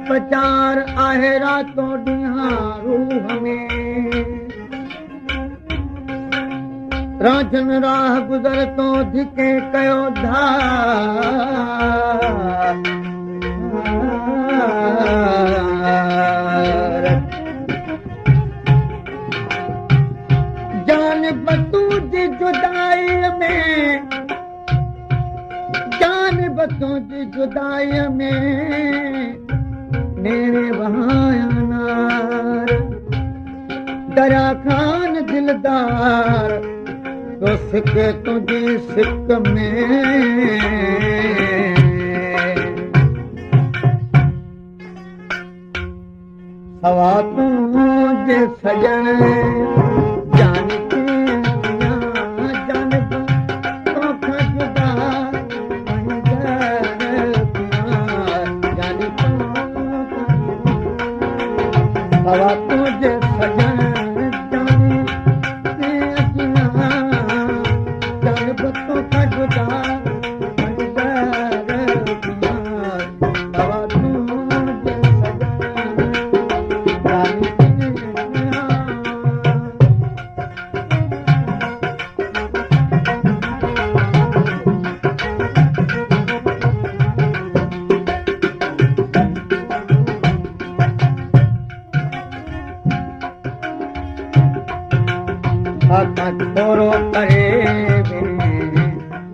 पचार आहे रातों ॾींहां रूह में राजन राह गुज़र तो धिके कयो धार जान बतू जी जुदाई में जान बतू जी जुदाई में मेरे बहायानार दरा खान दिलदार तो सिके तुझी सिक में हवा तुझे सजन जान के जान तो जुदा हवा तुझे सजन छोरो करे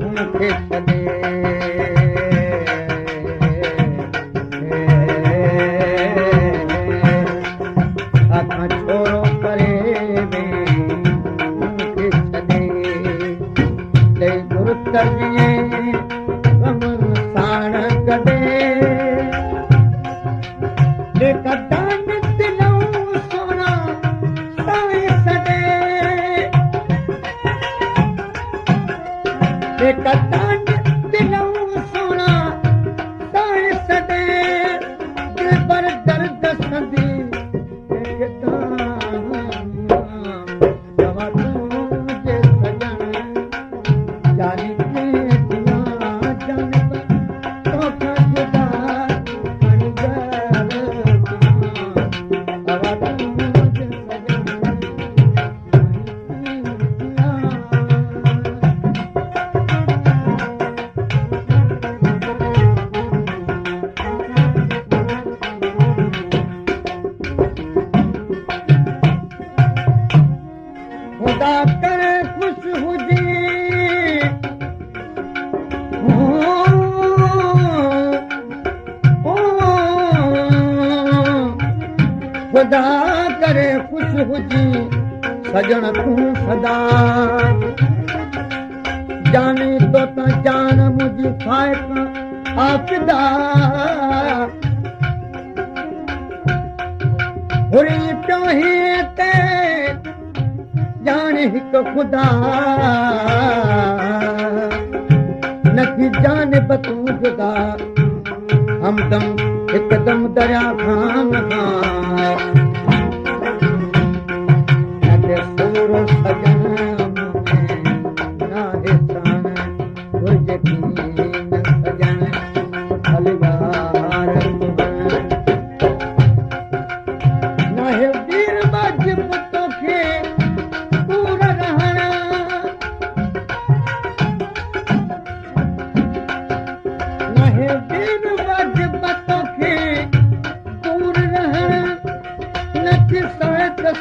उनखे छॾे छोरो करे उनखे छॾे गुरु करिए रमन साण कॾे कतान दिलों सोना ताए सदे दिल पर दर्द सदी दवा तुझे सजन जानी के दिया जान तो जुदा दवा तुझे सजन खुदा करे खुश हुजी खुदा करे खुश हुजी सजन तूं सदा जाने तो त जान मुझी फाइक आफिदा हुरी प्योही ते जान हिक खुदा नथी जान बतू जुदा हमदम हिकदम दरिया खान सूर सजन नाहे सान सजन अलगार नाहे वीर बाज पुतो खे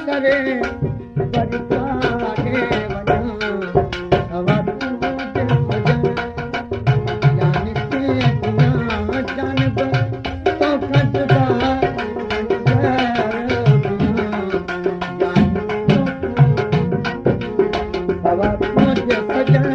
करे परिकारे वना हवा तुझे सजन जान के दिया जान तो जुदा हवा तुझे सजन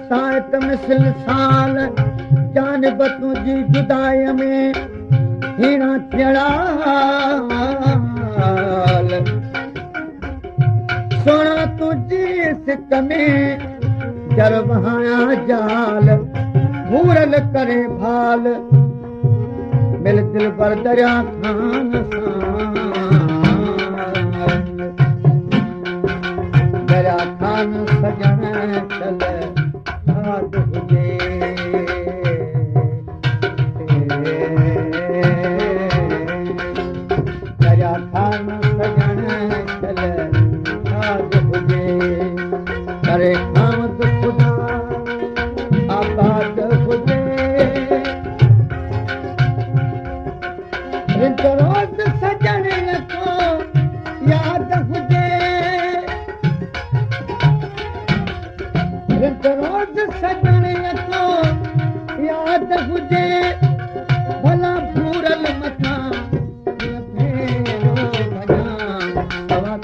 साहित मिसल साल जानब तुंहिंजी जुदाई में हीरा थियड़ा सोना तुंहिंजी सिक में जर वहाया जाल भूरल करे भाल मिल दिल पर दरिया खान दरिया खान सजन चल साध हुजे दरिया खान सजन चल साध हुजे करे खामत खुदा आबाद हुजे रित रोज़ सजण को याद हुजे रित रोज़ सजण को याद हुजे भला भूरल मथां फेरो वञां तव्हां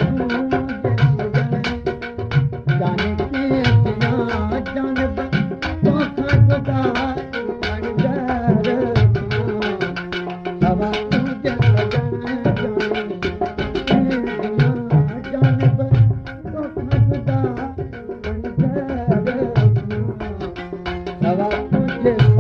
जाने कीअं जानब तोखां जुदा Yes.